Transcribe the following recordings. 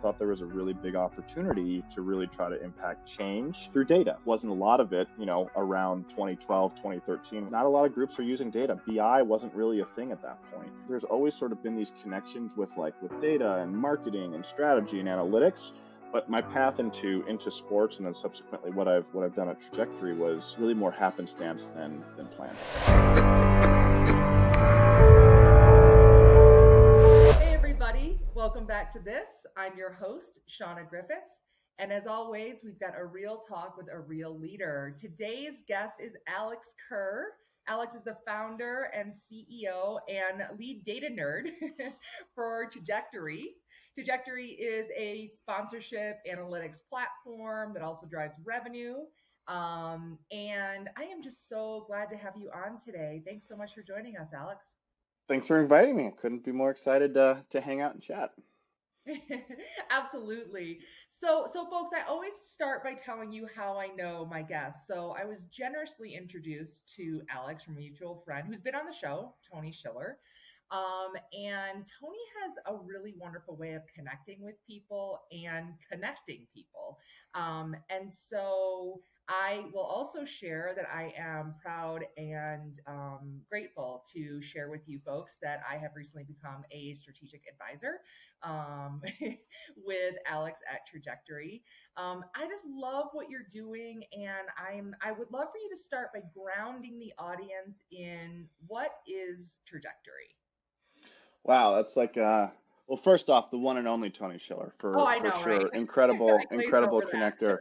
thought there was a really big opportunity to really try to impact change through data. Wasn't a lot of it, around 2012, 2013. Not a lot of groups are using data. BI wasn't really a thing at that point. There's always sort of been these connections with data and marketing and strategy and analytics. But my path into sports and then subsequently what I've done at Trajektory was really more happenstance than planned. Hey everybody, welcome back to this. I'm your host, Shauna Griffiths. And as always, we've got a real talk with a real leader. Today's guest is Alex Kerr. Alex is the founder and CEO and lead data nerd for Trajektory. Trajektory is a sponsorship analytics platform that also drives revenue. And I am just so glad to have you on today. Thanks so much for joining us, Alex. Thanks for inviting me. Couldn't be more excited to hang out and chat. Absolutely. So folks, I always start by telling you how I know my guests. So I was generously introduced to Alex from a mutual friend who's been on the show, Tony Schiller. And Tony has a really wonderful way of connecting with people and connecting people. And so I will also share that I am proud and grateful to share with you folks that I have recently become a strategic advisor with Alex at Trajektory. I just love what you're doing, and I would love for you to start by grounding the audience in what is Trajektory. Wow, that's well, first off, the one and only Tony Schiller Oh, I for know, right? sure. Incredible, I glazed incredible over connector.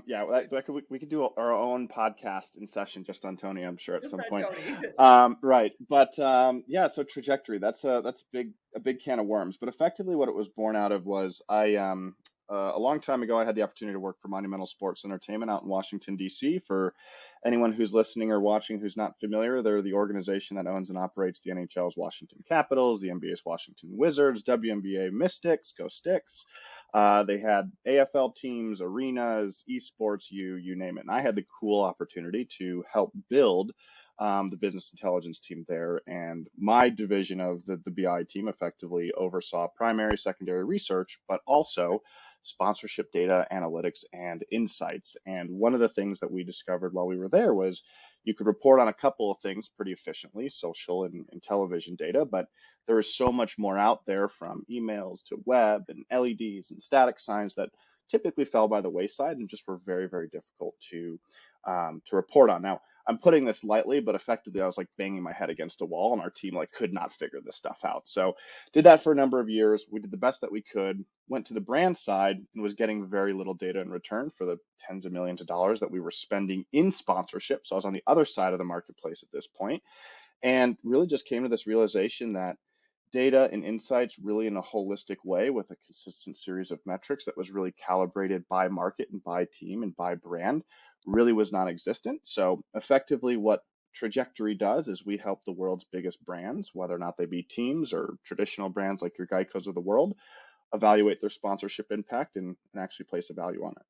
Yeah, we could do our own podcast in session just on Tony, I'm sure at Just some on point. Tony. Right, but yeah, so Trajektory, that's a big can of worms. But effectively, what it was born out of was a long time ago, I had the opportunity to work for Monumental Sports Entertainment out in Washington, D.C. For anyone who's listening or watching who's not familiar, they're the organization that owns and operates the NHL's Washington Capitals, the NBA's Washington Wizards, WNBA Mystics, Go Sticks. They had AFL teams, arenas, esports, you name it. And I had the cool opportunity to help build the business intelligence team there. And my division of the BI team effectively oversaw primary, secondary research, but also sponsorship data, analytics, and insights. And one of the things that we discovered while we were there was you could report on a couple of things pretty efficiently, social and television data, but there is so much more out there, from emails to web and LEDs and static signs, that typically fell by the wayside and just were very, very difficult to report on. Now, I'm putting this lightly, but effectively I was banging my head against a wall, and our team could not figure this stuff out. So did that for a number of years. We did the best that we could, went to the brand side, and was getting very little data in return for the tens of millions of dollars that we were spending in sponsorship. So I was on the other side of the marketplace at this point, and really just came to this realization that data and insights really in a holistic way with a consistent series of metrics that was really calibrated by market and by team and by brand really was non-existent. So effectively what Trajektory does is we help the world's biggest brands, whether or not they be teams or traditional brands like your Geicos of the world, evaluate their sponsorship impact and actually place a value on it.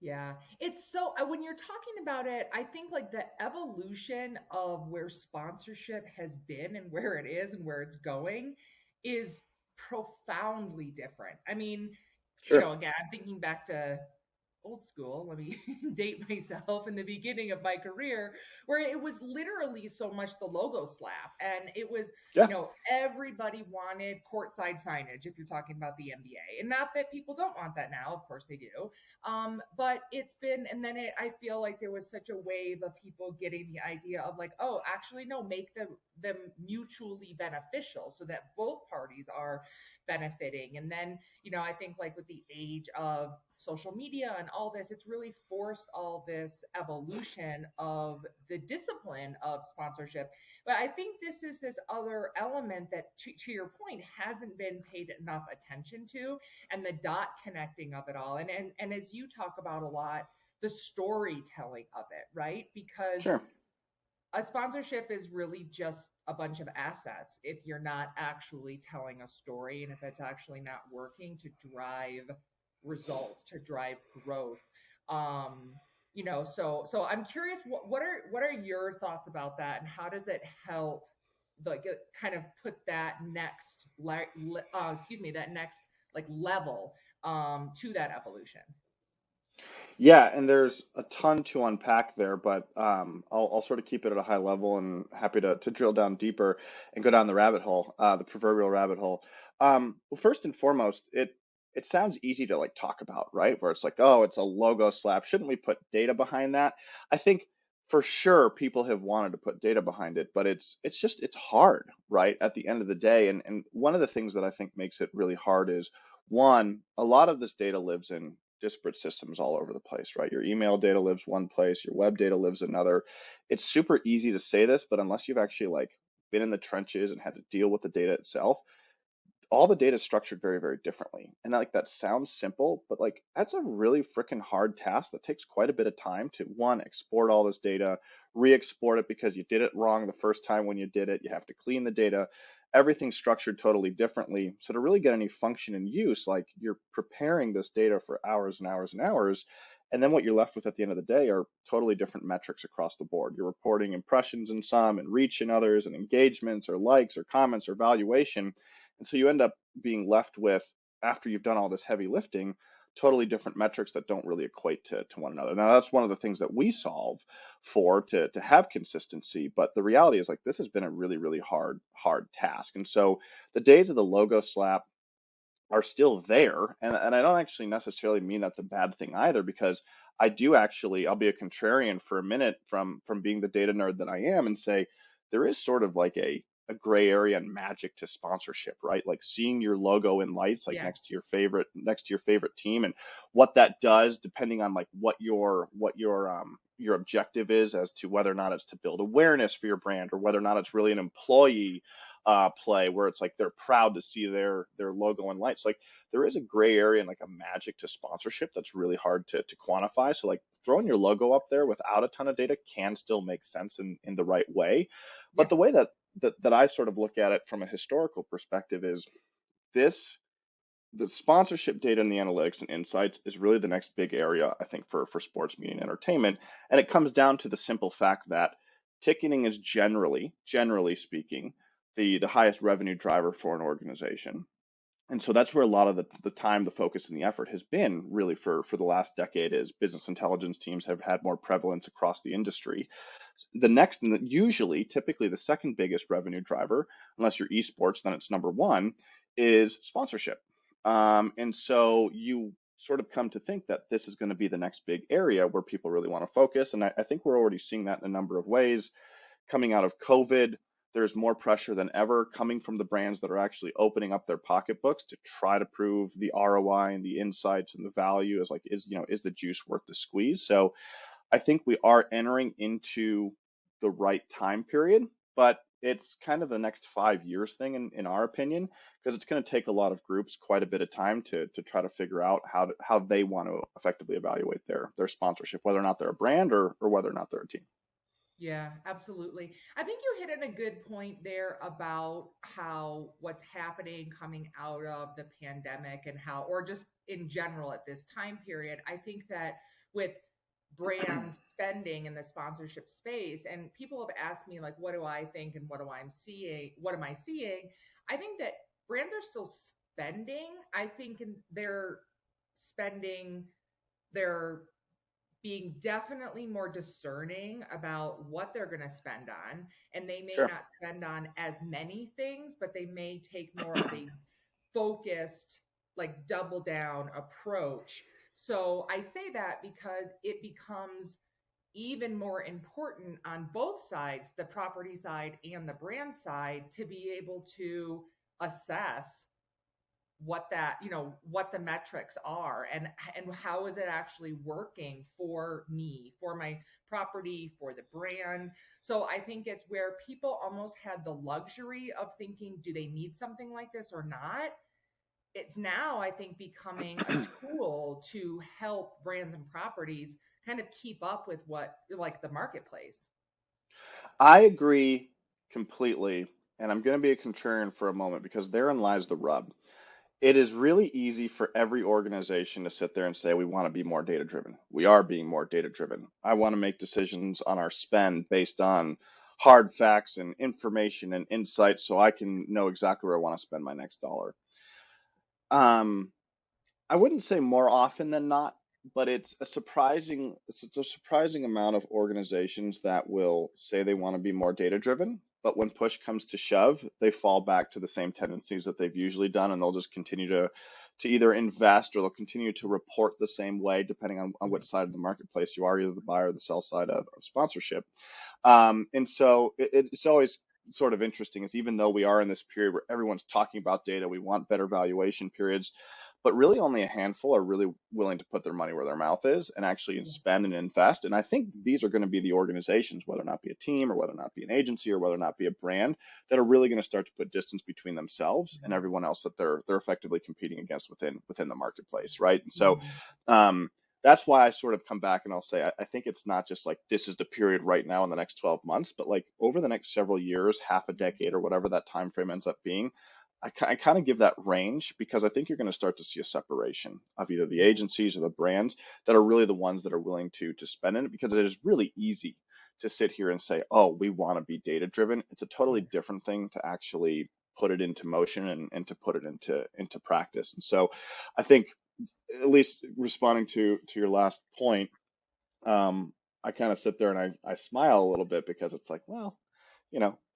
Yeah, it's so when you're talking about it, I think the evolution of where sponsorship has been and where it is and where it's going is profoundly different. I mean, Sure. again, I'm thinking back to old school. Let me date myself in the beginning of my career, where it was literally so much the logo slap, and it was, Yeah. everybody wanted courtside signage if you're talking about the NBA. And not that people don't want that now, of course they do. But it's been, and then I feel like there was such a wave of people getting the idea of oh, actually, no, make them mutually beneficial so that both parties are benefiting. And then, I think with the age of social media and all this, it's really forced all this evolution of the discipline of sponsorship. But I think this is this other element that, to your point, hasn't been paid enough attention to, and the dot connecting of it all. And as you talk about a lot, the storytelling of it, right? Because Sure. a sponsorship is really just a bunch of assets if you're not actually telling a story, and if it's actually not working to drive results, to drive growth. So I'm curious, what are your thoughts about that, and how does it help kind of put that next that next like level to that evolution. Yeah, and there's a ton to unpack there, but I'll sort of keep it at a high level and happy to drill down deeper and go down the rabbit hole, the proverbial rabbit hole. Well, first and foremost, it sounds easy to like talk about, right? Where it's like, oh, it's a logo slap. Shouldn't we put data behind that? I think for sure people have wanted to put data behind it, but it's hard, right? At the end of the day, and one of the things that I think makes it really hard is one, a lot of this data lives in disparate systems all over the place, right? Your email data lives one place, your web data lives another. It's super easy to say this, but unless you've actually like been in the trenches and had to deal with the data itself, all the data is structured very, very differently. And like that sounds simple, but like that's a really freaking hard task that takes quite a bit of time to one, export all this data, re-export it because you did it wrong the first time when you did it. You have to clean the data. Everything's structured totally differently. So to really get any function and use, like you're preparing this data for hours and hours and hours. And then what you're left with at the end of the day are totally different metrics across the board. You're reporting impressions in some and reach in others and engagements or likes or comments or valuation. And so you end up being left with, after you've done all this heavy lifting, totally different metrics that don't really equate to one another. Now, that's one of the things that we solve for to have consistency. But the reality is like this has been a really, really hard task. And so the days of the logo slap are still there. And I don't actually necessarily mean that's a bad thing either, because I do actually, I'll be a contrarian for a minute from being the data nerd that I am and say there is sort of like a gray area and magic to sponsorship, right? Like seeing your logo in lights like Yeah. next to your favorite team and what that does depending on like your objective is as to whether or not it's to build awareness for your brand or whether or not it's really an employee play where it's like they're proud to see their logo and lights. Like there is a gray area and like a magic to sponsorship that's really hard to quantify. So like throwing your logo up there without a ton of data can still make sense in the right way. But Yeah. the way that I sort of look at it from a historical perspective is this the sponsorship data and the analytics and insights is really the next big area, I think, for sports media and entertainment. And it comes down to the simple fact that ticketing is generally speaking, the highest revenue driver for an organization. And so that's where a lot of the time, the focus, and the effort has been really for the last decade is business intelligence teams have had more prevalence across the industry. The next, and usually, typically the second biggest revenue driver, unless you're esports, then it's number one, is sponsorship. And so you sort of come to think that this is going to be the next big area where people really want to focus. And I think we're already seeing that in a number of ways coming out of COVID, there's more pressure than ever coming from the brands that are actually opening up their pocketbooks to try to prove the ROI and the insights and the value is like is the juice worth the squeeze? So I think we are entering into the right time period, but it's kind of the next 5 years thing in our opinion, because it's going to take a lot of groups quite a bit of time to try to figure out how they want to effectively evaluate their sponsorship, whether or not they're a brand or whether or not they're a team. Yeah, absolutely. I think you hit on a good point there about how what's happening coming out of the pandemic and how, or just in general at this time period. I think that with brands spending in the sponsorship space, and people have asked me, like, what do I think and what do I seeing? What am I seeing? I think that brands are still spending. I think they're spending, they're being definitely more discerning about what they're going to spend on. And they may Sure. not spend on as many things, but they may take more of a focused, like double down approach. So I say that because it becomes even more important on both sides, the property side and the brand side, to be able to assess what that, what the metrics are, and how is it actually working for me, for my property, for the brand. So I think it's where people almost had the luxury of thinking, do they need something like this or not? It's now, I think, becoming a tool to help brands and properties kind of keep up with what, like, the marketplace. I agree completely, and I'm going to be a contrarian for a moment because therein lies the rub. It is really easy for every organization to sit there and say, we want to be more data driven. We are being more data driven. I want to make decisions on our spend based on hard facts and information and insights so I can know exactly where I want to spend my next dollar. Um, I wouldn't say more often than not, but it's a surprising amount of organizations that will say they want to be more data driven, but when push comes to shove, they fall back to the same tendencies that they've usually done, and they'll just continue to either invest or they'll continue to report the same way, depending on which side of the marketplace you are, either the buyer or the sell side of sponsorship. And so it's always sort of interesting is even though we are in this period where everyone's talking about data, we want better valuation periods, but really only a handful are really willing to put their money where their mouth is and actually spend and invest. And I think these are going to be the organizations, whether or not be a team or whether or not be an agency or whether or not be a brand, that are really going to start to put distance between themselves and everyone else that they're effectively competing against within the marketplace, right? And so um, that's why I sort of come back and I'll say I think it's not just like this is the period right now in the next 12 months, but like over the next several years, half a decade or whatever that time frame ends up being, I kind of give that range because I think you're going to start to see a separation of either the agencies or the brands that are really the ones that are willing to spend in it because it is really easy to sit here and say, oh, we want to be data driven. It's a totally different thing to actually put it into motion and to put it into practice. And so I think at least responding to your last point, I kind of sit there and I smile a little bit because it's like, well,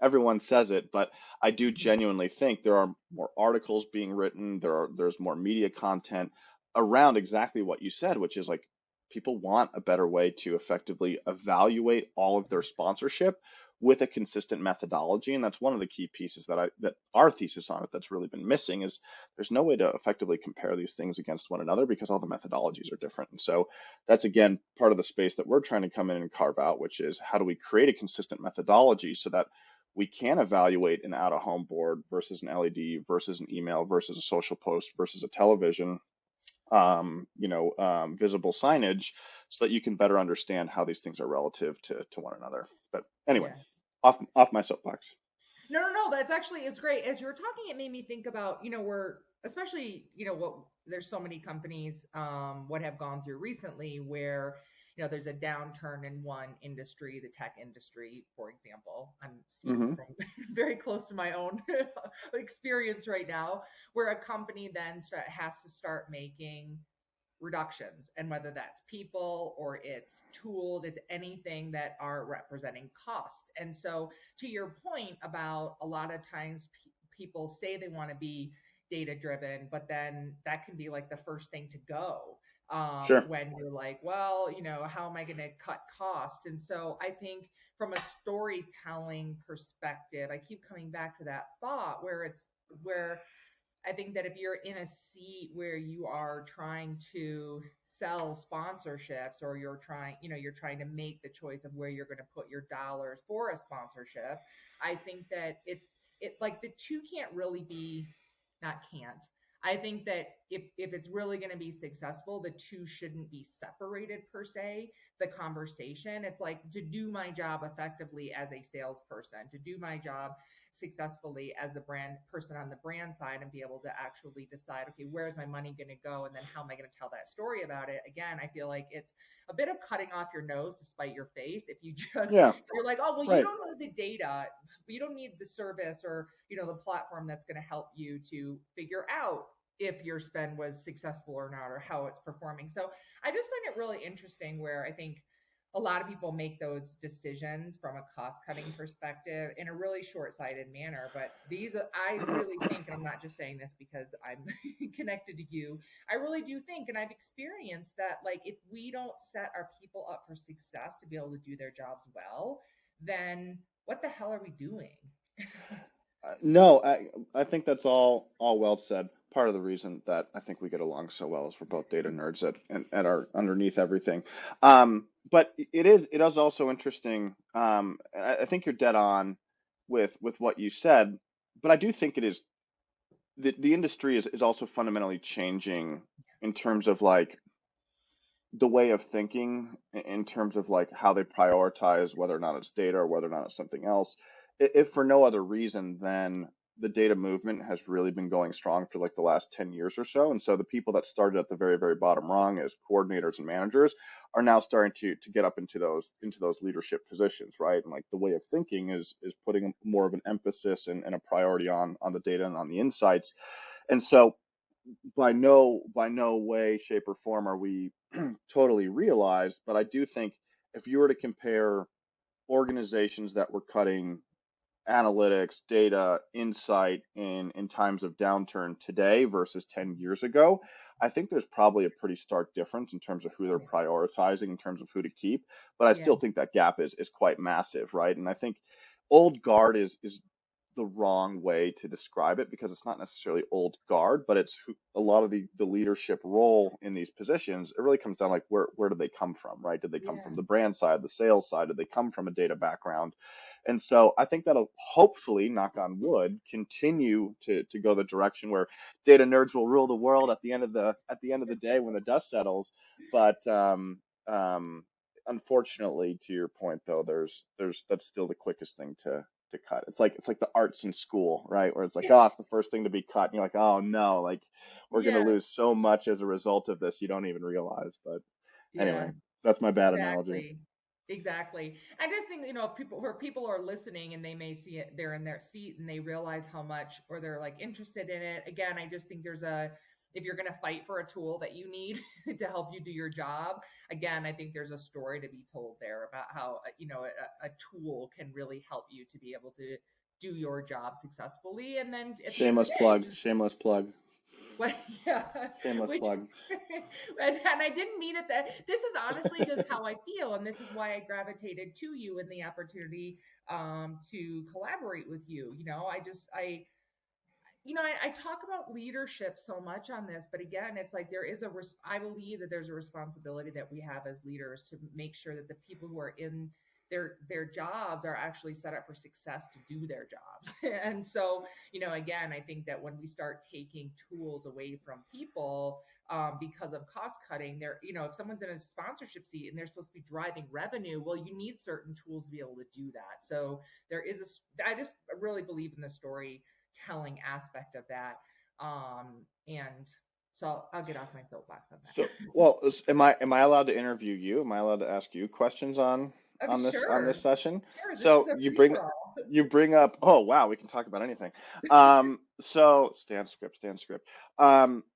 everyone says it, but I do genuinely think there are more articles being written, there's more media content around exactly what you said, which is like people want a better way to effectively evaluate all of their sponsorship with a consistent methodology. And that's one of the key pieces that our thesis on it that's really been missing is there's no way to effectively compare these things against one another because all the methodologies are different. And so that's again part of the space that we're trying to come in and carve out, which is how do we create a consistent methodology so that we can evaluate an out of home board versus an LED versus an email versus a social post versus a television, visible signage so that you can better understand how these things are relative to one another. But anyway, Yeah. off my soapbox. No, no, no. That's actually it's great. As you were talking, it made me think about we're especially what there's so many companies what have gone through recently where there's a downturn in one industry, the tech industry, for example. I'm speaking Hmm. from very close to my own experience right now, where a company then has to start making reductions, and whether that's people or it's tools, it's anything that are representing cost. And so to your point about a lot of times people say they want to be data driven, but then that can be like the first thing to go Sure. when you're like, well, how am I going to cut cost? And so I think from a storytelling perspective, I keep coming back to that thought where I think that if you're in a seat where you are trying to sell sponsorships, or you're trying to make the choice of where you're going to put your dollars for a sponsorship, I think that it like the two can't really be, not can't. I think that if it's really going to be successful, the two shouldn't be separated per se. The conversation, it's like to do my job effectively as a salesperson, to do my job successfully as a brand person on the brand side and be able to actually decide, okay, where's my money going to go? And then how am I going to tell that story about it? Again, I feel like it's a bit of cutting off your nose to spite your face. If you just, Yeah. you're like, oh, well, you Right. don't know the data, you don't need the service or, the platform that's going to help you to figure out if your spend was successful or not, or how it's performing. So I just find it really interesting where I think a lot of people make those decisions from a cost cutting perspective in a really short sighted manner. But I really think, and I'm not just saying this because I'm connected to you, I really do think, and I've experienced that, like, if we don't set our people up for success to be able to do their jobs well, then what the hell are we doing? No, I think that's all well said. Part of the reason that I think we get along so well is we're both data nerds at our underneath everything. But it is also interesting. I think you're dead on with what you said, but I do think it is the industry is also fundamentally changing in terms of like the way of thinking, in terms of like how they prioritize whether or not it's data or whether or not it's something else, if for no other reason than the data movement has really been going strong for like the last 10 years or so. And so the people that started at the very, very bottom rung as coordinators and managers are now starting to get up into those leadership positions, right? And like the way of thinking is putting more of an emphasis and a priority on the data and on the insights. And so by no way, shape, or form are we totally realized, but I do think if you were to compare organizations that were cutting analytics, data, insight in times of downturn today versus 10 years ago, I think there's probably a pretty stark difference in terms of who they're Yeah. prioritizing, in terms of who to keep. But I Yeah. still think that gap is quite massive, right? And I think old guard is the wrong way to describe it because it's not necessarily old guard, but it's a lot of the leadership role in these positions. It really comes down like where did they come from, right? Did they come Yeah. from the brand side, the sales side? Did they come from a data background? And so I think that'll hopefully, knock on wood, continue to go the direction where data nerds will rule the world at the end of the day when the dust settles. But unfortunately, to your point though, there's that's still the quickest thing to cut. It's like the arts in school, right? Where it's like, oh, it's the first thing to be cut, and you're like, oh no, like we're gonna Yeah. lose so much as a result of this, you don't even realize. But Yeah. anyway, that's my bad analogy. Exactly. Exactly. I just think, if people are listening and they may see it, they're in their seat and they realize how much, or they're like interested in it. Again, I just think if you're going to fight for a tool that you need to help you do your job, again, I think there's a story to be told there about how, a tool can really help you to be able to do your job successfully. And then at the end of the Shameless day, plug. Shameless plug. what, yeah, Shameless which, plug. and I didn't mean it that this is honestly just how I feel, and this is why I gravitated to you and the opportunity to collaborate with you. I talk about leadership so much on this, but again, it's like I believe that there's a responsibility that we have as leaders to make sure that the people who are in their jobs are actually set up for success to do their jobs. And so, again, I think that when we start taking tools away from people because of cost cutting, if someone's in a sponsorship seat and they're supposed to be driving revenue, well, you need certain tools to be able to do that. So I just really believe in the storytelling aspect of that. And so I'll get off my soapbox on So, that. well, am I allowed to interview you? Am I allowed to ask you questions I'm on this sure. session? Sure, this is So a you free bring for all. you bring up. Oh wow, we can talk about anything. So stand script, stand script.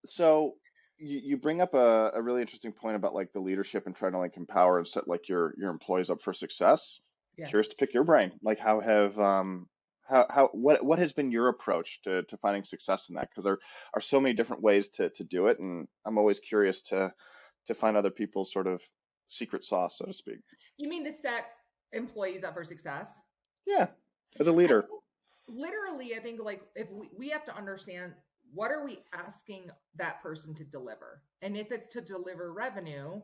So you bring up a really interesting point about like the leadership and trying to like empower and set like your employees up for success. Yeah. Curious to pick your brain. Like how what has been your approach to finding success in that? Because there are so many different ways to do it, and I'm always curious to find other people's sort of secret sauce, so to speak. You mean to set employees up for success? Yeah, as a I leader. think literally, I think like if we have to understand what are we asking that person to deliver? And if it's to deliver revenue,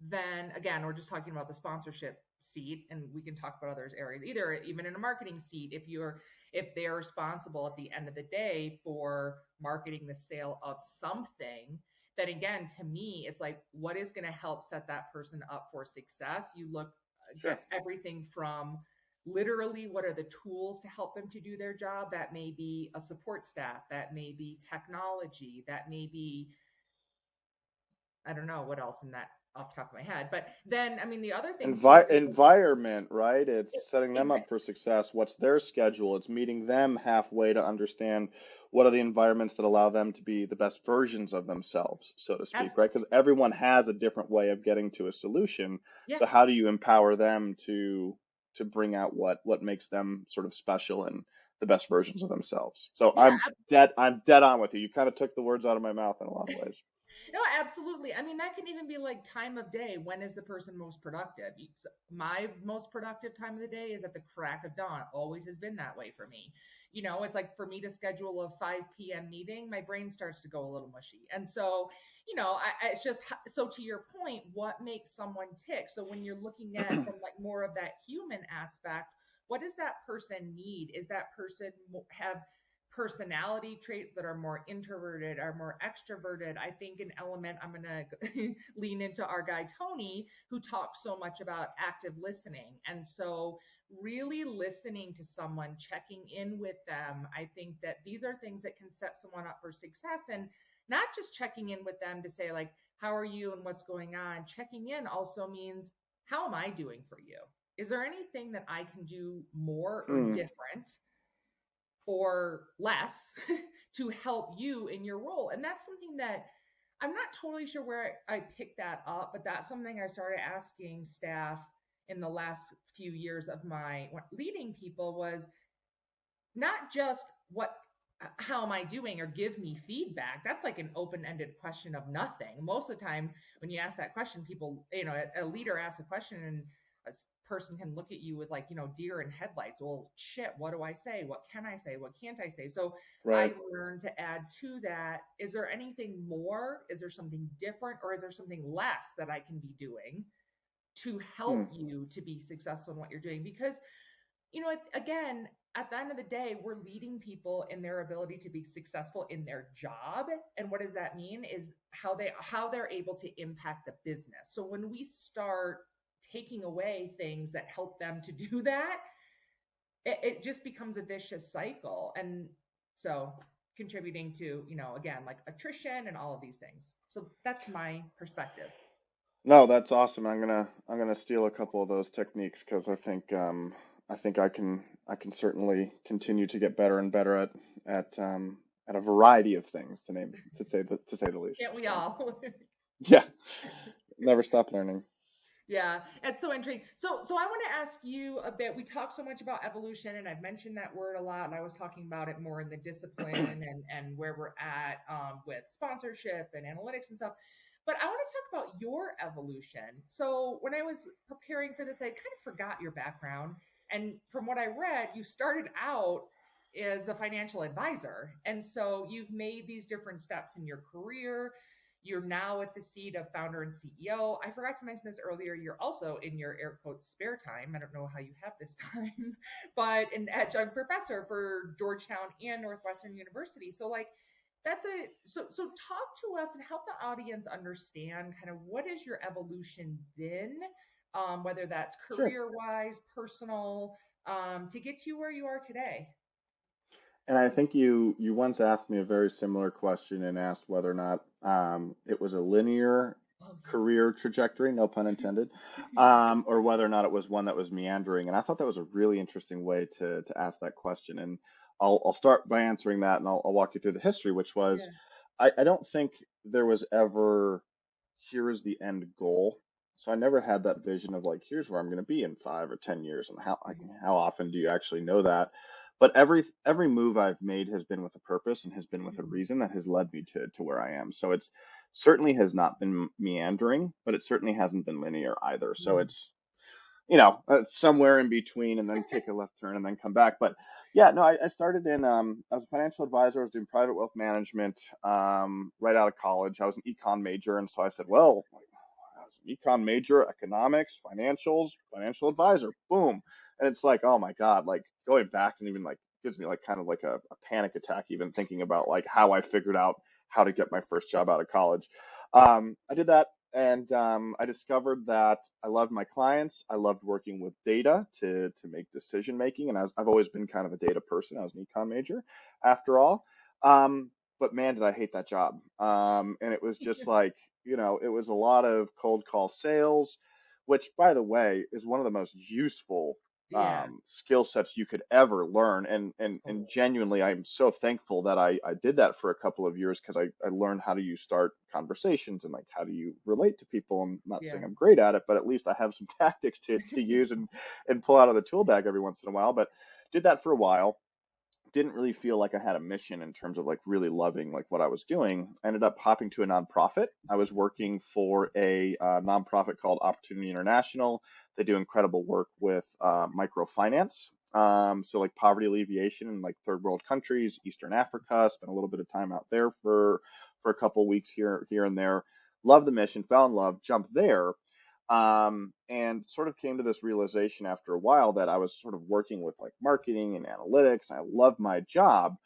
then again, we're just talking about the sponsorship seat, and we can talk about other areas, either even in a marketing seat, if they're responsible at the end of the day for marketing the sale of something, then again, to me, it's like what is going to help set that person up for success? You look Sure. at everything from literally what are the tools to help them to do their job. That may be a support staff, that may be technology, that may be, I don't know what else in that off the top of my head. But then, I mean, the other things too is Environment, right? It's setting them exactly. up for success. What's their schedule? It's meeting them halfway to understand what are the environments that allow them to be the best versions of themselves, so to speak, right? Because everyone has a different way of getting to a solution. Yeah, So how do you empower them to bring out what makes them sort of special and the best versions of themselves? So yeah, I'm dead on with you. You kind of took the words out of my mouth in a lot of ways. no, absolutely. I mean, that can even be like time of day. When is the person most productive? My most productive time of the day is at the crack of dawn. Always has been that way for me. It's like for me to schedule a 5 p.m. meeting, my brain starts to go a little mushy. And so, it's just so to your point, what makes someone tick? So when you're looking at from like more of that human aspect, what does that person need? Is that person have personality traits that are more introverted are more extroverted. I think an element, I'm going to lean into our guy Tony, who talks so much about active listening. And so really listening to someone, checking in with them, I think that these are things that can set someone up for success. And not just checking in with them to say like, how are you and what's going on? Checking in also means, how am I doing for you? Is there anything that I can do more or Hmm. different or less to help you in your role? And that's something that I'm not totally sure where I picked that up, but that's something I started asking staff in the last few years of my leading people, was not just what, how am I doing, or give me feedback. That's like an open-ended question of nothing. Most of the time when you ask that question, people, a leader asks a question and a person can look at you with like, deer in headlights. Well, shit, what do I say? What can I say? What can't I say? So I Right. learned to add to that, is there anything more? Is there something different? Or is there something less that I can be doing to Hmm. help you to be successful in what you're doing? Because again, at the end of the day, we're leading people in their ability to be successful in their job. And what does that mean is how they're able to impact the business. So when we start taking away things that help them to do that, it just becomes a vicious cycle. And so contributing to, again, like attrition and all of these things. So that's my perspective. No, that's awesome. I'm gonna steal a couple of those techniques because I think I can certainly continue to get better and better at a variety of things to say the least. Can't we So all? yeah, never stop learning. Yeah, it's so intriguing. So I want to ask you a bit. We talk so much about evolution, and I've mentioned that word a lot, and I was talking about it more in the discipline and where we're at with sponsorship and analytics and stuff. But I want to talk about your evolution. So when I was preparing for this, I kind of forgot your background, and from what I read, you started out as a financial advisor, and so you've made these different steps in your career. You're now at the seat of founder and CEO. I forgot to mention this earlier. You're also in your air quotes spare time. I don't know how you have this time, but an adjunct professor for Georgetown and Northwestern University. So like that's a so talk to us and help the audience understand kind of what is your evolution been, whether that's Sure. career wise, personal, to get you where you are today. And I think you once asked me a very similar question and asked whether or not it was a linear Oh career trajectory, no pun intended, or whether or not it was one that was meandering. And I thought that was a really interesting way to ask that question. And I'll start by answering that, and I'll walk you through the history, which was yeah. I don't think there was ever here is the end goal. So I never had that vision of like, here's where I'm going to be in 5 or 10 years, and how often do you actually know that? But every move I've made has been with a purpose and has been with a Mhm. reason that has led me to where I am. So it's certainly has not been meandering, but it certainly hasn't been linear either. So Mhm. it's somewhere in between, and then take a left turn and then come back. But yeah, no, I started as a financial advisor. I was doing private wealth management right out of college. I was an econ major, and so I said, well, I was an econ major, economics, financials, financial advisor, boom. And it's like, oh my God, like going back and even like gives me like kind of like a panic attack even thinking about like how I figured out how to get my first job out of college. I did that, and I discovered that I loved my clients. I loved working with data to make decision making, and I've always been kind of a data person. I was an econ major, after all. But man, did I hate that job. And it was just like, it was a lot of cold call sales, which, by the way, is one of the most useful Yeah. skill sets you could ever learn. And Totally. genuinely, I'm so thankful that I did that for a couple of years because I learned how do you start conversations and like how do you relate to people. I'm not saying Yeah. I'm great at it, but at least I have some tactics to use and pull out of the tool bag every once in a while. But did that for a while, didn't really feel like I had a mission in terms of like really loving like what I was doing. I ended up hopping to a nonprofit. I was working for a nonprofit called Opportunity International. They do incredible work with microfinance. So like poverty alleviation in like third world countries, Eastern Africa. Spent a little bit of time out there for a couple of weeks here and there. Loved the mission, fell in love, jumped there, and sort of came to this realization after a while that I was sort of working with like marketing and analytics. I loved my job,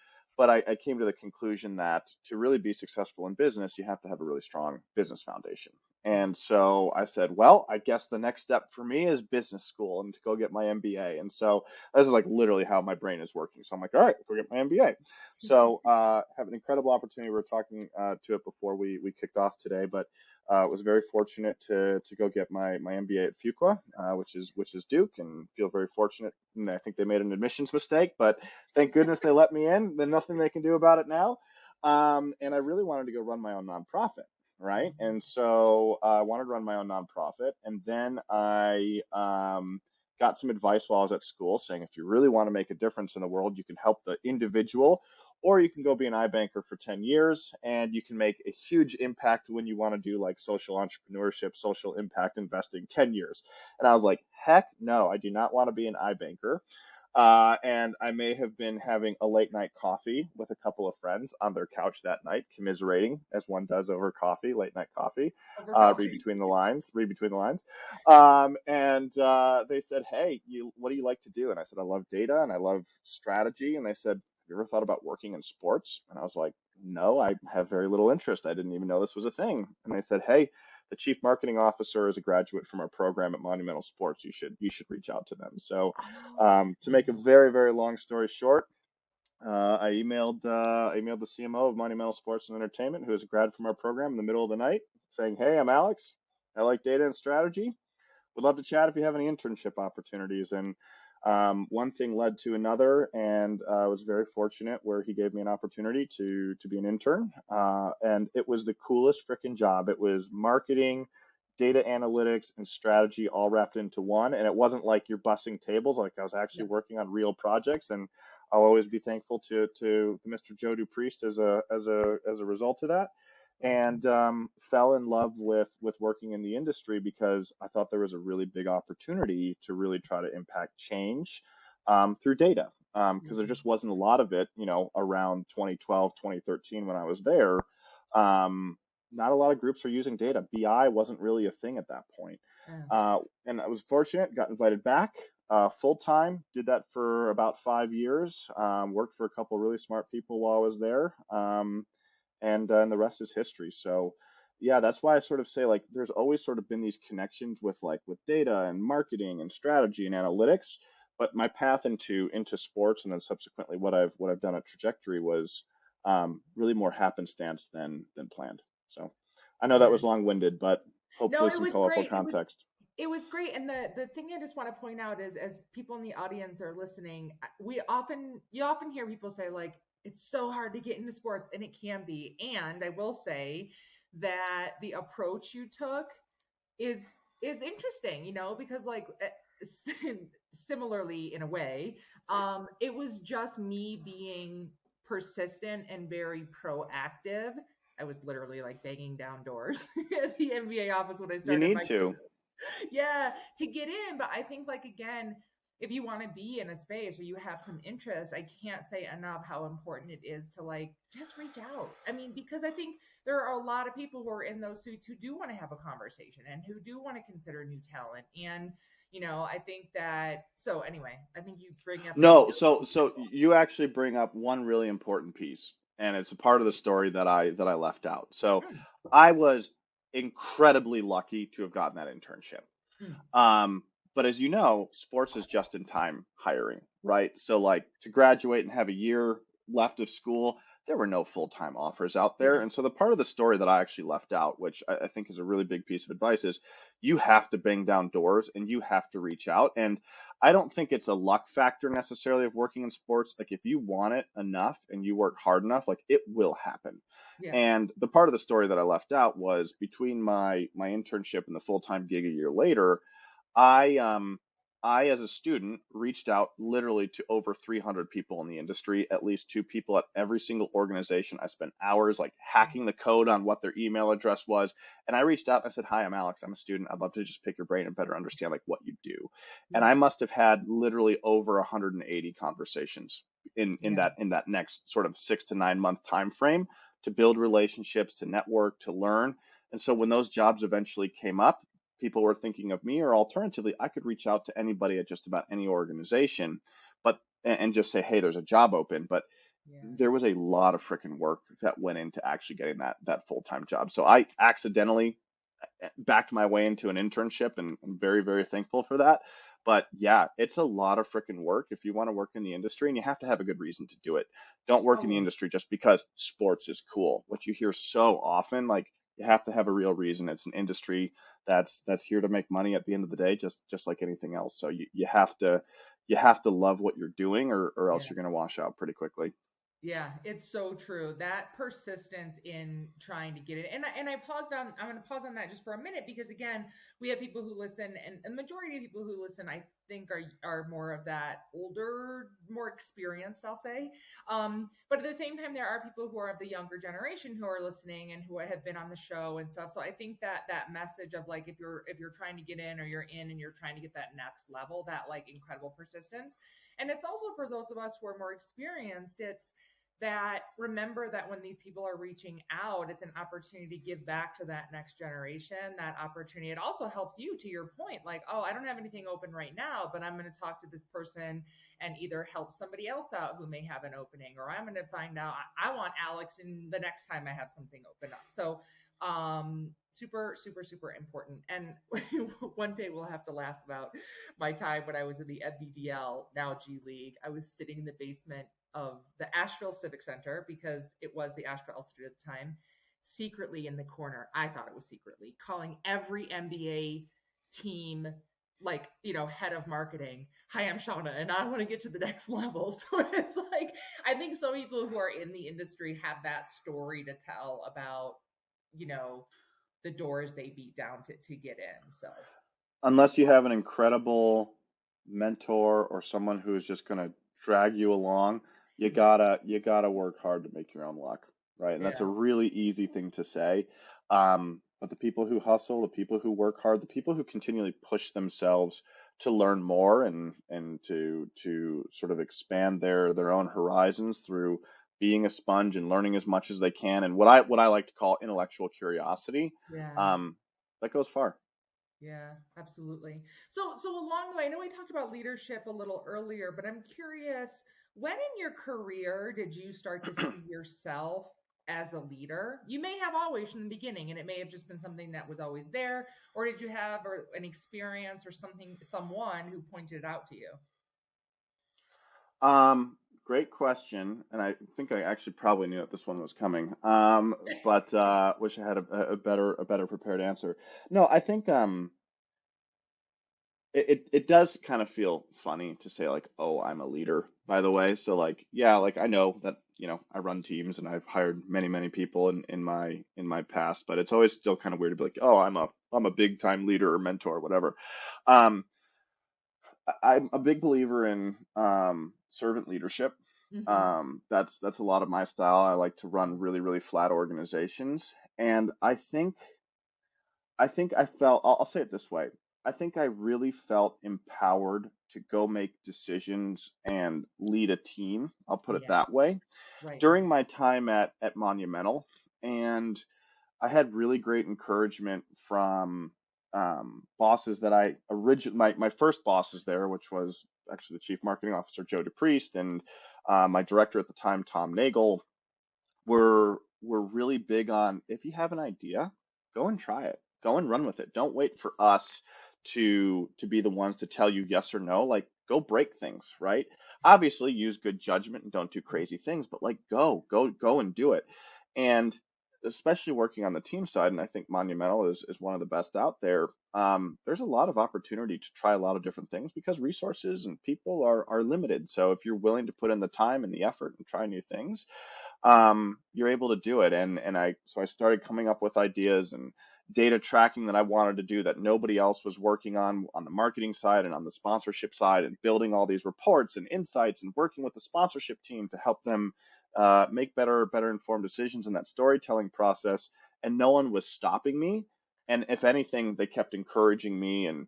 but I came to the conclusion that to really be successful in business, you have to have a really strong business foundation. Yeah. And so I said, well, I guess the next step for me is business school and to go get my MBA. And so this is like literally how my brain is working. So I'm like, all right, go get my MBA. So have an incredible opportunity. We were talking to it before we kicked off today, but was very fortunate to go get my MBA at Fuqua, which is Duke, and feel very fortunate. And I think they made an admissions mistake, but thank goodness they let me in. There's nothing they can do about it now. And I really wanted to go run my own nonprofit, right? And so I wanted to run my own nonprofit, and then I got some advice while I was at school saying if you really want to make a difference in the world, you can help the individual, or you can go be an iBanker for 10 years and you can make a huge impact when you want to do like social entrepreneurship, social impact investing 10 years. And I was like, heck no, I do not want to be an iBanker. And I may have been having a late night coffee with a couple of friends on their couch that night, commiserating as one does over coffee, late night coffee. Over Read coffee. between the lines, read between the lines. And they said, "Hey, what do you like to do?" And I said, "I love data and I love strategy." And they said, "Have you ever thought about working in sports?" And I was like, "No, I have very little interest. I didn't even know this was a thing." And they said, "Hey, the chief marketing officer is a graduate from our program at Monumental Sports. You should reach out to them." So Oh, to make a very, very long story short, I emailed the CMO of Monumental Sports and Entertainment, who is a grad from our program, in the middle of the night, saying, "Hey, I'm Alex. I like data and strategy. Would love to chat if you have any internship opportunities." And one thing led to another, and I was very fortunate where he gave me an opportunity to be an intern. And it was the coolest freaking job. It was marketing, data analytics, and strategy all wrapped into one. And it wasn't like you're bussing tables. Like I was yeah. actually working on real projects, and I'll always be thankful to Mr. Joe Dupriest as a result of that. Yeah. And fell in love with working in the industry because I thought there was a really big opportunity to really try to impact change through data, because there just wasn't a lot of it, around 2012, 2013 when I was there. Not a lot of groups are using data. BI wasn't really a thing at that point. Yeah. And I was fortunate, got invited back full time, did that for about 5 years, worked for a couple really smart people while I was there. And the rest is history. So, yeah, that's why I sort of say like there's always sort of been these connections with data and marketing and strategy and analytics. But my path into sports and then subsequently what I've done at Trajektory was really more happenstance than planned. So I know that Yeah. was long-winded, but No, hopefully it some was colorful great. context. It was great. And the thing I just want to point out is as people in the audience are listening, you often hear people say like it's so hard to get into sports, and it can be. And I will say that the approach you took is is interesting, because like similarly in a way, it was just me being persistent and very proactive. I was literally like banging down doors at the MBA office when I You started need my to. yeah, to get in. But I think like again, if you want to be in a space or you have some interest, I can't say enough how important it is to like just reach out. I mean, because I think there are a lot of people who are in those suits who do want to have a conversation and who do want to consider new talent. And I think that so anyway, I think you bring up a No, so you actually bring up one really important piece, and it's a part of the story that I left out. So mm, I was incredibly lucky to have gotten that internship. mm, Um, but as you know, sports is just in time hiring, right? So like to graduate and have a year left of school, there were no full-time offers out there. yeah, And so the part of the story that I actually left out, which I think is a really big piece of advice, is you have to bang down doors and you have to reach out. And I don't think it's a luck factor necessarily of working in sports. Like if you want it enough and you work hard enough, like it will happen. yeah, And the part of the story that I left out was between my internship and the full-time gig a year later, I as a student reached out literally to over 300 people in the industry, at least two people at every single organization. I spent hours like hacking the code on what their email address was, and I reached out and I said, "Hi, I'm Alex. I'm a student. I'd love to just pick your brain and better understand like what you do." And yeah, I must have had literally over 180 conversations in in yeah, that in that next sort of 6 to 9 month time frame to build relationships, to network, to learn. And so when those jobs eventually came up, people were thinking of me, or alternatively, I could reach out to anybody at just about any organization, but and just say, "Hey, there's a job open." But Yeah. there was a lot of freaking work that went into actually getting that full-time job. So I accidentally backed my way into an internship, and I'm very, very thankful for that. But yeah, it's a lot of freaking work if you want to work in the industry, and you have to have a good reason to do it. Don't work in the Totally. industry just because sports is cool. What you hear so often, like, you have to have a real reason. It's an industry that's here to make money at the end of the day, just like anything else. So you have to love what you're doing, or else Yeah. you're going to wash out pretty quickly. Yeah, it's so true. That persistence in trying to get it. And I paused on I'm going to pause on that just for a minute because again, we have people who listen and the majority of people who listen I think are more of that older, more experienced, I'll say. But at the same time there are people who are of the younger generation who are listening and who have been on the show and stuff. So I think that that message of like if you're trying to get in or you're in and you're trying to get that next level, that like incredible persistence. And it's also for those of us who are more experienced, it's that remember that when these people are reaching out, it's an opportunity to give back to that next generation, that opportunity. It also helps you to your point, like, oh, I don't have anything open right now, but I'm going to talk to this person and either help somebody else out who may have an opening, or I'm going to find out I want Alex in the next time I have something open up. So, super, super, super important. And one day we'll have to laugh about my time when I was in the NBDL, now G League. I was sitting in the basement of the Asheville Civic Center because it was the Asheville Altitude at the time, secretly in the corner. I thought it was secretly calling every NBA team, like, head of marketing. Hi, I'm Shauna, and I want to get to the next level. So it's like, I think some people who are in the industry have that story to tell about, you know, the doors they beat down to get in. So, Unless you have an incredible mentor or someone who is just going to drag you along, you gotta work hard to make your own luck, right? And that's a yeah. really easy thing to say. But the people who hustle, the people who work hard, the people who continually push themselves to learn more and to sort of expand their own horizons through being a sponge and learning as much as they can, and what I like to call intellectual curiosity, Yeah. um, that goes far. Yeah, absolutely. So along the way, I know we talked about leadership a little earlier, but I'm curious, when in your career did you start to see yourself as a leader? You may have always from the beginning, and it may have just been something that was always there, or did you have an experience or something, someone who pointed it out to you? Great question, and I think I actually probably knew that this one was coming. But wish I had a better prepared answer. No, I think it does kind of feel funny to say like, oh, I'm a leader, by the way. So like, yeah, like I know that, I run teams and I've hired many, many people in my past, but it's always still kind of weird to be like, oh, I'm a big time leader or mentor or whatever. Um, I'm a big believer in servant leadership. Hmm. That's a lot of my style. I like to run really, really flat organizations, and I think I felt. I'll say it this way. I think I really felt empowered to go make decisions and lead a team. I'll put it Yeah, that way right, during right. my time at Monumental, and I had really great encouragement from bosses that I originally my first bosses there, which was actually the chief marketing officer Joe DePriest and my director at the time Tom Nagel were really big on, if you have an idea, go and try it, go and run with it. Don't wait for us to be the ones to tell you yes or no. Like, go break things, right? Obviously, use good judgment and don't do crazy things, but like, go and do it. And especially working on the team side, and I think Monumental is one of the best out there. There's a lot of opportunity to try a lot of different things because resources and people are limited. So if you're willing to put in the time and the effort and try new things, you're able to do it. And I started coming up with ideas and data tracking that I wanted to do that nobody else was working on the marketing side and on the sponsorship side, and building all these reports and insights and working with the sponsorship team to help them make better informed decisions in that storytelling process. And no one was stopping me. And if anything, they kept encouraging me, and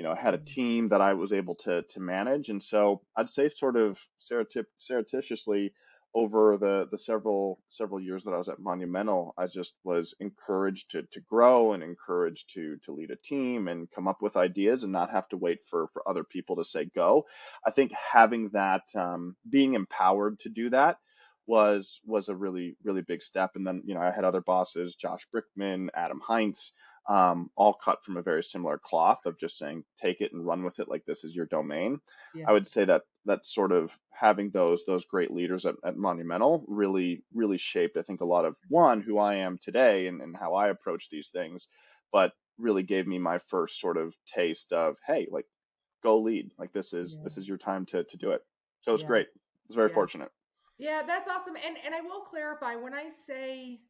I had a team that I was able to manage. And so I'd say sort of surreptitiously, over the several years that I was at Monumental, I just was encouraged to grow and encouraged to lead a team and come up with ideas and not have to wait for other people to say go. I think having that, being empowered to do that, was a really, really big step. And then, I had other bosses, Josh Brickman, Adam Heinz, all cut from a very similar cloth of just saying, take it and run with it like this is your domain. I Yeah. would say that sort of having those great leaders at Monumental really, really shaped, I think, a lot of one, who I am today and how I approach these things, but really gave me my first sort of taste of, hey, like, go lead. Like, Yeah. this is your time to do it. So it's Yeah. great. I was very Yeah. fortunate. Yeah, that's awesome. And I will clarify, when I say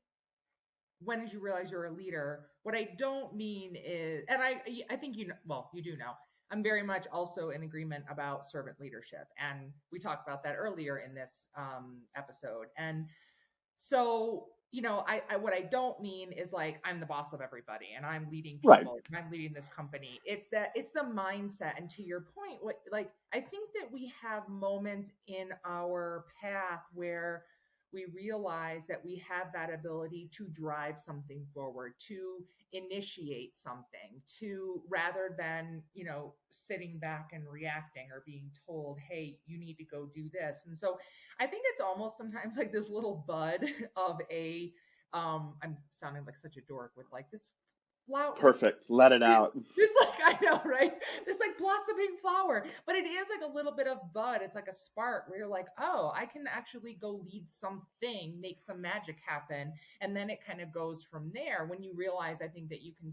when did you realize you're a leader, what I don't mean is, and I think you know, well, you do know, I'm very much also in agreement about servant leadership, and we talked about that earlier in this episode. And so, I what I don't mean is like I'm the boss of everybody and I'm leading Right. people and I'm leading this company. It's the mindset. And to your point, what, like, I think that we have moments in our path where we realize that we have that ability to drive something forward, to initiate something, to, rather than, sitting back and reacting or being told, hey, you need to go do this. And so I think it's almost sometimes like this little bud of a I'm sounding like such a dork with like this flower, like Perfect. Let it out. this, like, I know, right? This like blossoming flower, but it is like a little bit of bud. It's like a spark where you're like, oh, I can actually go lead something, make some magic happen, and then it kind of goes from there. When you realize, I think that you can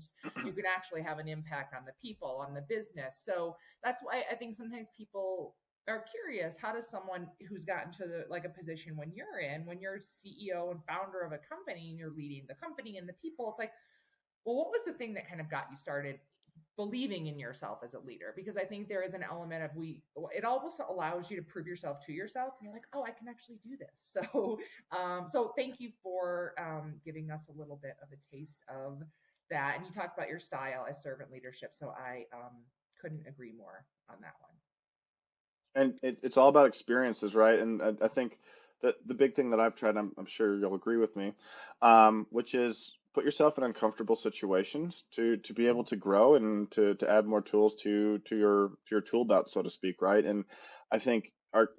actually have an impact on the people, on the business. So that's why I think sometimes people are curious, how does someone who's gotten to like a position when you're CEO and founder of a company and you're leading the company and the people, it's like, well, what was the thing that kind of got you started believing in yourself as a leader? Because I think there is an element of, it almost allows you to prove yourself to yourself, and you're like, oh, I can actually do this. So thank you for giving us a little bit of a taste of that. And you talked about your style as servant leadership, so I couldn't agree more on that one. And it's all about experiences, right? And I think that the big thing that I've tried, I'm sure you'll agree with me, which is put yourself in uncomfortable situations to be able to grow and to add more tools to your tool belt, so to speak, right? And I think our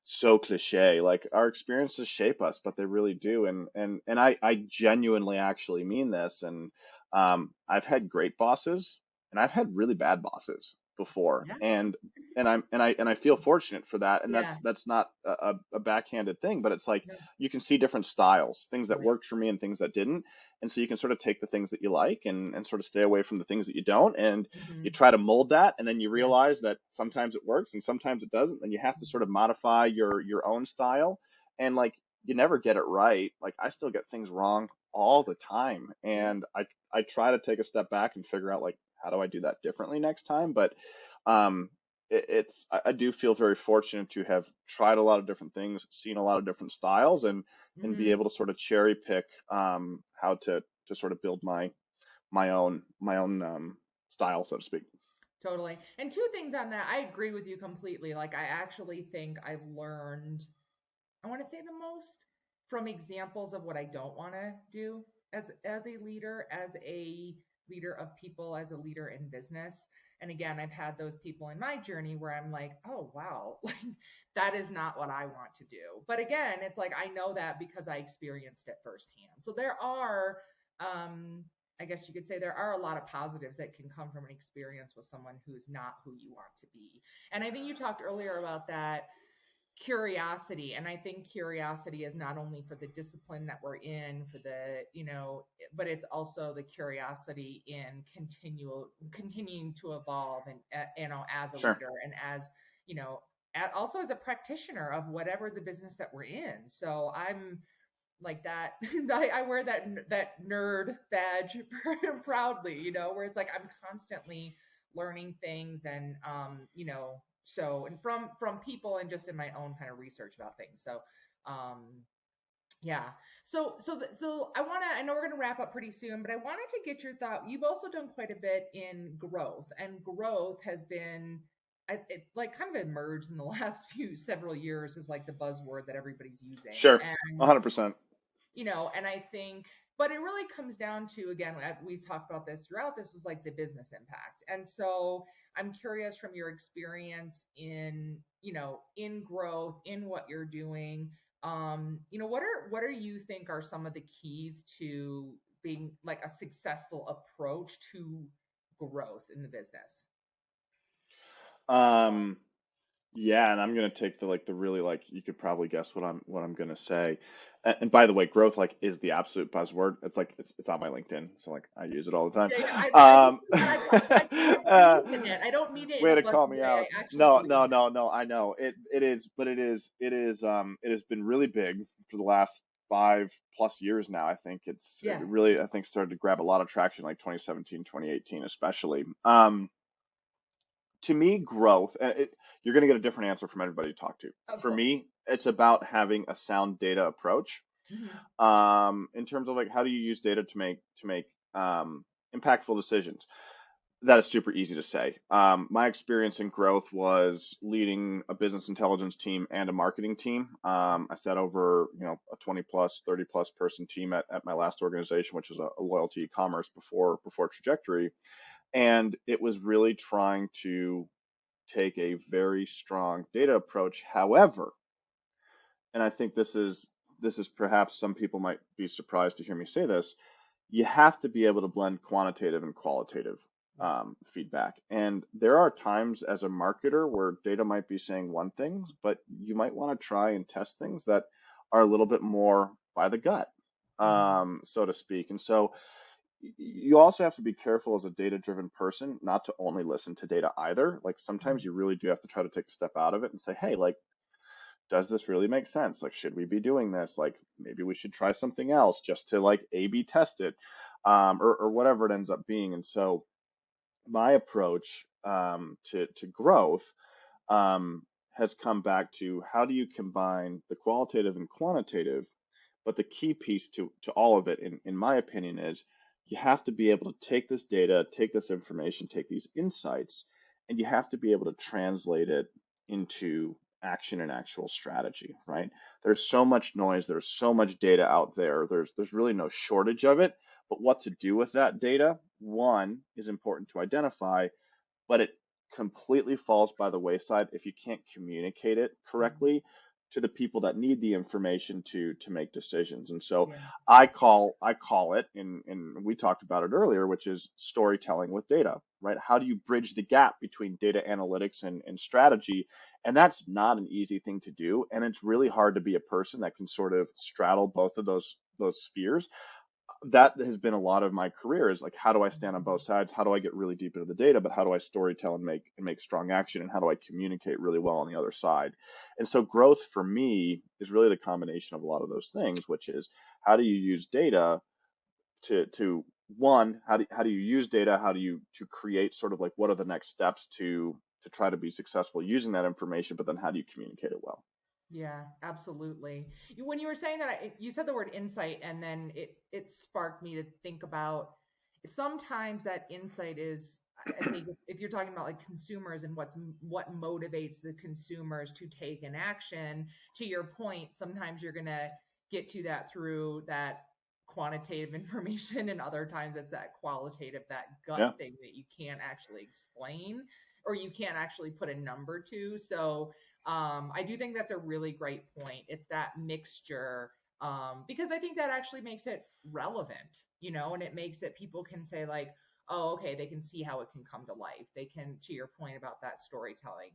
so cliche, like our experiences shape us, but they really do. And I genuinely actually mean this. And I've had great bosses and I've had really bad bosses before, Yeah. and I feel fortunate for that, and Yeah. that's not a backhanded thing, but it's like No. you can see different styles, things that Right. worked for me and things that didn't, and so you can sort of take the things that you like and sort of stay away from the things that you don't, and you Hmm. try to mold that, and then you Yeah. realize that sometimes it works and sometimes it doesn't, and you have to sort of modify your own style, and like you never get it right. Like I still get things wrong all the time, Yeah. and I try to take a step back and figure out like how do I do that differently next time, but um I do feel very fortunate to have tried a lot of different things, seen a lot of different styles, and be Hmm. able to sort of cherry pick how to sort of build my own style, so to speak. Totally. And two things on that. I agree with you completely. Like, I actually think I've learned, I want to say, the most from examples of what I don't want to do as a leader, as a leader of people, as a leader in business. And again, I've had those people in my journey where I'm like, oh wow, like that is not what I want to do. But again, it's like I know that because I experienced it firsthand. So there are, I guess you could say, there are a lot of positives that can come from an experience with someone who's not who you want to be. And I think you talked earlier about that curiosity, and I think curiosity is not only for the discipline that we're in, for the, but it's also the curiosity in continuing to evolve, and as a Sure. leader, and as, also as a practitioner of whatever the business that we're in. So I'm like that. I wear that nerd badge proudly, where it's like I'm constantly learning things, and so, and from people, and just in my own kind of research about things. So um yeah. So I know we're going to wrap up pretty soon, but I wanted to get your thought. You've also done quite a bit in growth, and growth has been, it like kind of emerged in the last few several years as like the buzzword that everybody's using. Sure. And 100%. and I think, but it really comes down to, again, we've talked about this throughout, this was like the business impact. And so I'm curious, from your experience in, in growth, in what you're doing, What are you think are some of the keys to being like a successful approach to growth in the business? Um, yeah, and I'm gonna take the really like you could probably guess what I'm gonna say. And by the way, growth like is the absolute buzzword. It's like it's on my LinkedIn, so like I use it all the time. Yeah, yeah, I do too, and I Uh, believe in it. I don't mean it in a way to fuzzy call me way. out. I actually No, believe no, in it. no, no. I know it is, but it has been really big for the last 5+ years now. I think it Yeah. really I think started to grab a lot of traction like 2017, 2018, especially. To me, growth, you're going to get a different answer from everybody you talk to. Of For course. me, it's about having a sound data approach. Hmm. In terms of like how do you use data to make impactful decisions? That is super easy to say. My experience in growth was leading a business intelligence team and a marketing team. I sat over, a 20 plus, 30 plus person team at my last organization, which was a loyalty e-commerce before Trajektory. And it was really trying to take a very strong data approach. However, and I think this is perhaps some people might be surprised to hear me say this, you have to be able to blend quantitative and qualitative Yeah. feedback. And there are times as a marketer where data might be saying one thing, but you might want to try and test things that are a little bit more by the gut, Hmm. so to speak. And so you also have to be careful as a data-driven person not to only listen to data either. Like sometimes you really do have to try to take a step out of it and say, hey, like, does this really make sense? Like, should we be doing this? Like, maybe we should try something else just to like A/B test it, or whatever it ends up being. And so my approach to growth has come back to how do you combine the qualitative and quantitative, but the key piece to all of it, in my opinion, is you have to be able to take this data, take this information, take these insights, and you have to be able to translate it into action and actual strategy, right? There's so much noise, there's so much data out there. There's really no shortage of it, but what to do with that data, one, is important to identify, but it completely falls by the wayside if you can't communicate it Hmm. correctly to the people that need the information to make decisions. And so Yeah. I call it, and we talked about it earlier, which is storytelling with data, right? How do you bridge the gap between data analytics and strategy? And that's not an easy thing to do. And it's really hard to be a person that can sort of straddle both of those spheres. That has been a lot of my career, is like how do I stand on both Hmm. sides? How do I get really deep into the data, but how do I storytell and make strong action? And how do I communicate really well on the other side? And so growth for me is really the combination of a lot of those things, which is how do you use data to one, how do you use data? How do you to create sort of like what are the next steps to try to be successful using that information, but then how do you communicate it well? Yeah, absolutely. When you were saying that, you said the word insight, and then it sparked me to think about sometimes that insight is, I think, if you're talking about like consumers and what motivates the consumers to take an action. To your point, sometimes you're gonna get to that through that quantitative information, and other times it's that qualitative, that gut Yeah, thing that you can't actually explain or you can't actually put a number to. So I do think that's a really great point. It's that mixture, because I think that actually makes it relevant, and it makes it people can say like, oh, okay, they can see how it can come to life. They can, to your point about that storytelling.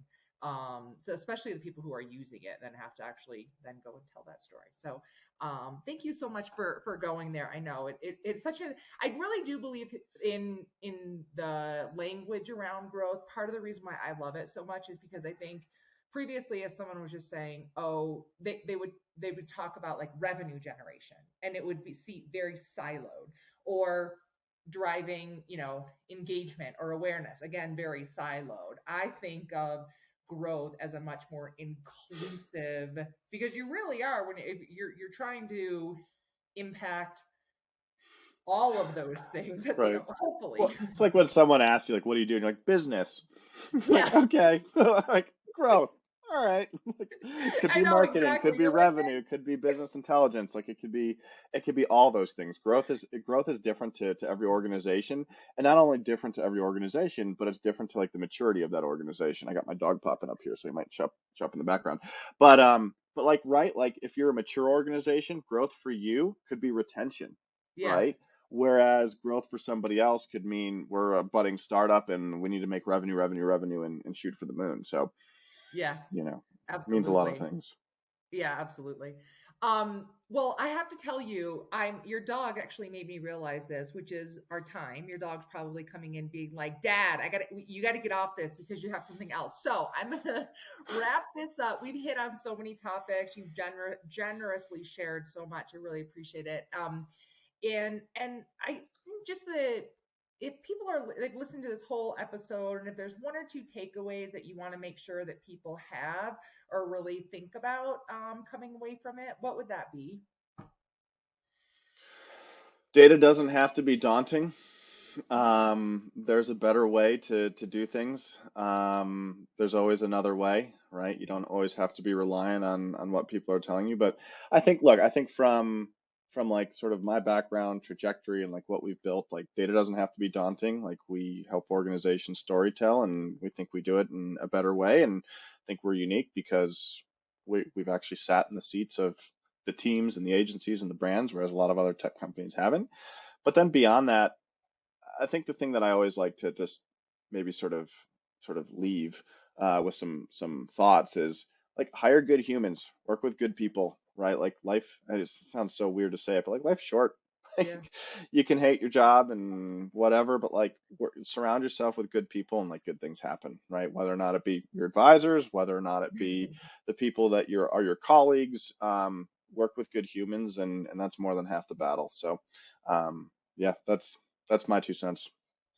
So especially the people who are using it then have to actually then go and tell that story. So thank you so much for going there. I know it's such a, I really do believe in the language around growth. Part of the reason why I love it so much is because I think previously if someone was just saying, oh, they would talk about like revenue generation, and it would be very siloed, or driving, engagement or awareness, again very siloed. I think of growth as a much more inclusive, because you really are, when if you're trying to impact all of those things, right. Well, hopefully. it's like when someone asks you, like, what are you doing? You're like, business. Yeah. Like, okay. Like, growth. All right. Like, could I be know marketing, exactly. could be You're like, revenue, could be business intelligence. Like, it could be all those things. Growth is different to every organization, and not only different to every organization, but it's different to like the maturity of that organization. I got my dog popping up here, so he might jump in the background. But but like, right, like if you're a mature organization, growth for you could be retention, Yeah. right? Whereas growth for somebody else could mean we're a budding startup and we need to make revenue, revenue, revenue, and shoot for the moon. So, Yeah. you know, means a lot of Absolutely. things. Yeah, absolutely. Well, I have to tell you, I'm your dog actually made me realize this, which is our time. Your dog's probably coming in being like, "Dad, you gotta get off this because you have something else." So I'm gonna wrap this up. We've hit on so many topics. You've generously shared so much. I really appreciate it. And I think just the if people are like listening to this whole episode, and if there's one or two takeaways that you want to make sure that people have or really think about coming away from it, what would that be? Data doesn't have to be daunting. There's a better way to do things. There's always another way, right? You don't always have to be reliant on what people are telling you. But I think, look, I think from like sort of my background trajectory and like what we've built, like data doesn't have to be daunting. Like we help organizations storytell, and we think we do it in a better way. And I think we're unique because we've actually sat in the seats of the teams and the agencies and the brands, whereas a lot of other tech companies haven't. But then beyond that, I think the thing that I always like to just maybe sort of leave with some thoughts is like hire good humans, work with good people, right? Like life, it sounds so weird to say it, but like life's short. Yeah. Like you can hate your job and whatever, but like surround yourself with good people and like good things happen, right? Whether or not it be your advisors, whether or not it be the people that are your colleagues, work with good humans, and that's more than half the battle. So, yeah, that's my 2 cents.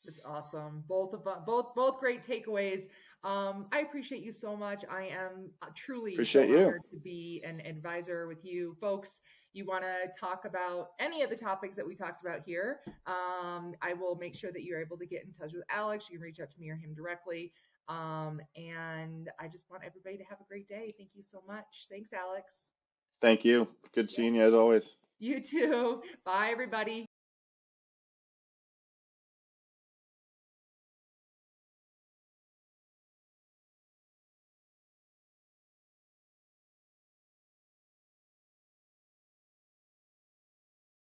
It's awesome. Both great takeaways. I appreciate you so much. I am truly so Appreciate you. honored to be an advisor with you folks. You want to talk about any of the topics that we talked about here? I will make sure that you're able to get in touch with Alex. You can reach out to me or him directly. And I just want everybody to have a great day. Thank you so much. Thanks, Alex. Thank you. Good Yeah. seeing you as always. You too. Bye, everybody.